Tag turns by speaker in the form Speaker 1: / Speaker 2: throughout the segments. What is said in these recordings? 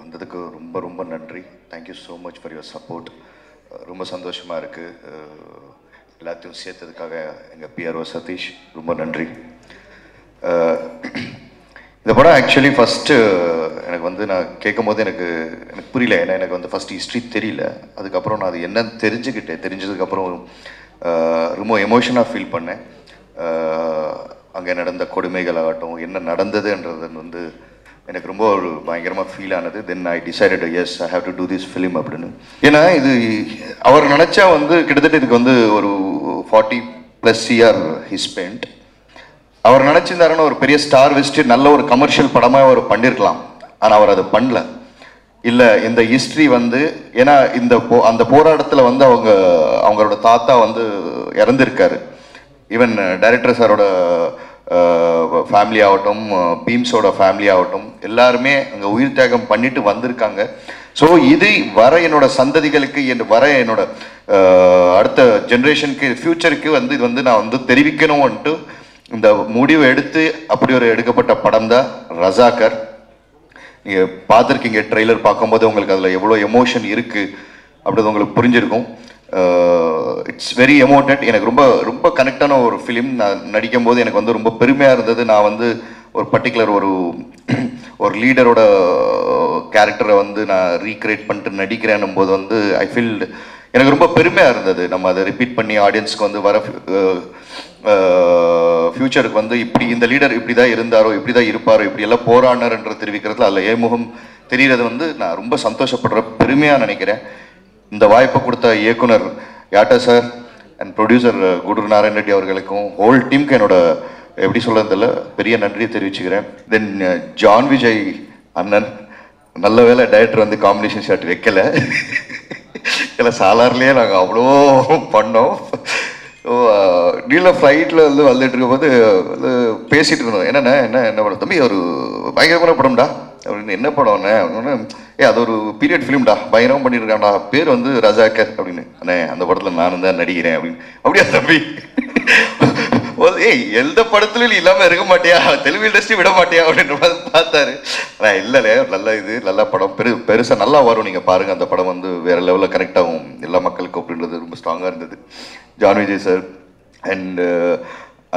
Speaker 1: வந்ததுக்கு ரொம்ப ரொம்ப நன்றி. Thank you so much for your support. ரொம்ப சந்தோஷமாக இருக்குது. எல்லாத்தையும் சேர்த்ததுக்காக எங்கள் பிஆர்ஓ சதீஷ் ரொம்ப நன்றி. இந்த படம் ஆக்சுவலி ஃபஸ்ட்டு எனக்கு வந்து நான் கேட்கும் போது எனக்கு புரியல. ஏன்னா எனக்கு வந்து ஃபஸ்ட்டு ஹிஸ்ட்ரி தெரியல. அதுக்கப்புறம் நான் அது என்னன்னு தெரிஞ்சுக்கிட்டேன். தெரிஞ்சதுக்கப்புறம் ரொம்ப எமோஷனாக ஃபீல் பண்ணேன். அங்கே நடந்த கொடுமைகள் ஆகட்டும், என்ன நடந்ததுன்றது வந்து எனக்கு ரொம்ப ஒரு பயங்கரமாக ஃபீல் ஆனது. Then I decided as I have to do this film அப்படின்னு. ஏன்னா இது அவர் நினச்சா வந்து கிட்டத்தட்ட இதுக்கு வந்து ஒரு 40+ இயர் ஹி ஸ்பெண்ட். அவர் நினச்சிருந்தாருன்னா ஒரு பெரிய ஸ்டார் வச்சுட்டு நல்ல ஒரு கமர்ஷியல் படமாக அவர் பண்ணியிருக்கலாம். ஆனால் அவர் அதை பண்ணல. இல்லை, இந்த ஹிஸ்ட்ரி வந்து ஏன்னா அந்த போராட்டத்தில் வந்து அவங்களோட தாத்தா வந்து இறந்துருக்காரு. ஈவன் டைரக்டர் சாரோட ஃபேமிலி ஆகட்டும், பீம்ஸோட ஃபேமிலி ஆகட்டும், எல்லாருமே அங்கே உயிர் தியாகம் பண்ணிட்டு வந்திருக்காங்க. ஸோ இது வர என்னோட சந்ததிகளுக்கு, என்னோட அடுத்த ஜென்ரேஷனுக்கு, ஃப்யூச்சருக்கு வந்து இது வந்து நான் வந்து தெரிவிக்கணும்ன்ட்டு இந்த முடிவு எடுத்து அப்படி ஒரு எடுக்கப்பட்ட படம் தான் ரஜாக்கர். நீங்கள் பார்த்துருக்கீங்க, ட்ரெய்லர் பார்க்கும்போது உங்களுக்கு அதில் எவ்வளோ எமோஷன் இருக்குது அப்படிது உங்களுக்கு புரிஞ்சிருக்கும். It's very emoted. எனக்கு ரொம்ப ரொம்ப கனெக்டான ஒரு ஃபிலிம். நான் நடிக்கும் போது எனக்கு வந்து ரொம்ப பெருமையாக இருந்தது. நான் வந்து ஒரு பர்டிகுலர் ஒரு லீடரோட கேரக்டரை வந்து நான் ரீக்ரியேட் பண்ணிட்டு நடிக்கிறேன்னும் போது வந்து ஐ ஃபீல் எனக்கு ரொம்ப பெருமையாக இருந்தது. நம்ம அதை ரிப்பீட் பண்ணி ஆடியன்ஸ்க்கு வந்து வர ஃப்யூச்சருக்கு வந்து இப்படி இந்த லீடர் இப்படி தான் இருந்தாரோ, இப்படி தான் இருப்பாரோ, இப்படி எல்லாம் போராடினார்ன்ற தெரிவிக்கிறதுல அதில் ஏமுகம் தெரிகிறது வந்து நான் ரொம்ப சந்தோஷப்படுற பெருமையாக நினைக்கிறேன். இந்த வாய்ப்பை கொடுத்த இயக்குனர் யாட்டா sir and producer Gudur Narayana Reddy அவர்களுக்கும் ஹோல் டீமுக்கு என்னோட எப்படி சொல்கிறதில்ல பெரிய நன்றியை தெரிவிச்சுக்கிறேன். தென் ஜான் விஜய் அண்ணன், நல்ல வேலை டைரக்டர் வந்து காம்பினேஷன் ஷாட் வைக்கலை. இல்லை, சாலார்லேயே நாங்கள் அவ்வளோ பண்ணோம். ஸோ நீல ஃப்ளைட்டில் வந்து வந்துட்டு இருக்கும்போது பேசிகிட்டு இருந்தோம். என்ன படம் தம்பி, ஒரு பயங்கரமான படம்டா அப்படின்னு. என்ன படம்ண்ணே அப்படின்னு. அது ஒரு பீரியட் ஃபிலிம்டா, பயங்கரமாக பண்ணிட்டு இருக்கான்டா, பேர் வந்து ரஜாக்கர் அப்படின்னு. அண்ணே அந்த படத்தில் நானும் தான் நடிக்கிறேன் அப்படின்னு. அப்படியா தம்பி? எந்த படத்துலையும் இல்லாமல் இருக்க மாட்டியா, தெலுங்கு இண்டஸ்ட்ரி விட மாட்டியா அப்படின்ற மாதிரி பார்த்தாரு. ஆனால் இல்லைல்ல, நல்ல படம், பெருசாக நல்லா வரும். நீங்கள் பாருங்கள், அந்த படம் வந்து வேறு லெவலில் கனெக்ட் ஆகும் எல்லா மக்களுக்கும் அப்படின்றது ரொம்ப ஸ்ட்ராங்காக இருந்தது. John Vijay sir and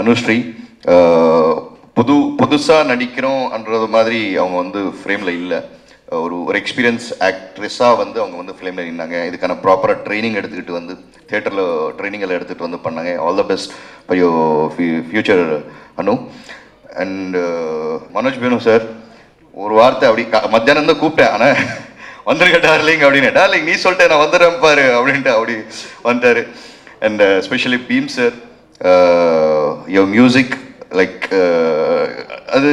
Speaker 1: Anusree புதுசாக நடிக்கிறோம்ன்றது மாதிரி அவங்க வந்து ஃப்ரேமில் இல்லை. ஒரு எக்ஸ்பீரியன்ஸ் ஆக்ட்ரஸாக வந்து அவங்க வந்து ஃபிலிமில் நின்னாங்க. இதுக்கான ப்ராப்பராக ட்ரைனிங் எடுத்துக்கிட்டு வந்து தியேட்டரில் ட்ரைனிங் எல்லாம் எடுத்துகிட்டு வந்து பண்ணாங்க. All the best for your future Anu. And Manoj பேனு சார் ஒரு வார்த்தை அப்படி மத்தியானம் தான் கூப்பிட்டேன், ஆனால் வந்துருக்க டார்லிங் அப்படின்னு. டார்லிங் நீ சொல்லிட்டேன், நான் வந்துடுறேன் பாரு அப்படின்ட்டு அப்படி வந்துட்டார். And especially Bheem sir, your music like அது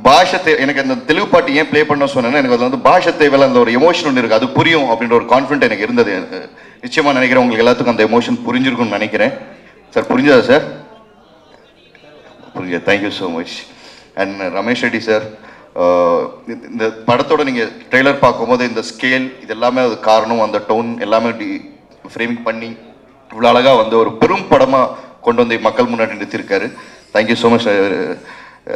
Speaker 1: பாஷை எனக்கு அந்த தெலுங்கு பாட்டு ஏன் ப்ளே பண்ண சொன்னேன்னா, எனக்கு அதில் வந்து பாஷை தேவையில்ல, அந்த ஒரு எமோஷன் ஒன்று இருக்குது, அது புரியும் அப்படின்ற ஒரு கான்ஃபிடென்ட் எனக்கு இருந்தது. நிச்சயமாக நினைக்கிறேன் உங்களுக்கு எல்லாத்துக்கும் அந்த எமோஷன் புரிஞ்சிருக்கும்னு நினைக்கிறேன். சார் புரிஞ்சதா சார்? புரிஞ்சது. Thank you so much. And Ramesh Reddy sir, இந்த படத்தோட நீங்கள் ட்ரெய்லர் பார்க்கும்போது இந்த ஸ்கேல் இது எல்லாமே அது காரணம், அந்த டோன் எல்லாமே ஃப்ரேமிங் பண்ணி இவ்வளோ அழகாக வந்து ஒரு பெரும் படமாக கொண்டு வந்து மக்கள் முன்னாடி நிறுத்தியிருக்காரு. Thank you so much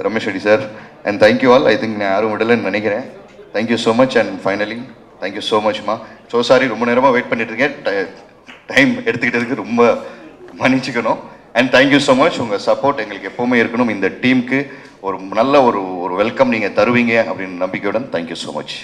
Speaker 1: Ramesh Reddy sir. And thank you all. I think நான் யாரும் விடலைன்னு நினைக்கிறேன். Thank you so much. And finally thank you so மச்மா. ஸோ சாரி, ரொம்ப நேரமாக வெயிட் பண்ணிட்டு இருக்கேன். டைம் எடுத்துக்கிட்டதுக்கு ரொம்ப மன்னிச்சுக்கணும். And thank you so much. உங்கள் சப்போர்ட் எங்களுக்கு எப்போவுமே இருக்கணும். இந்த டீமுக்கு ஒரு நல்ல ஒரு வெல்கம் நீங்கள் தருவீங்க அப்படின்னு நம்பிக்கையுடன் தேங்க்யூ ஸோ மச்.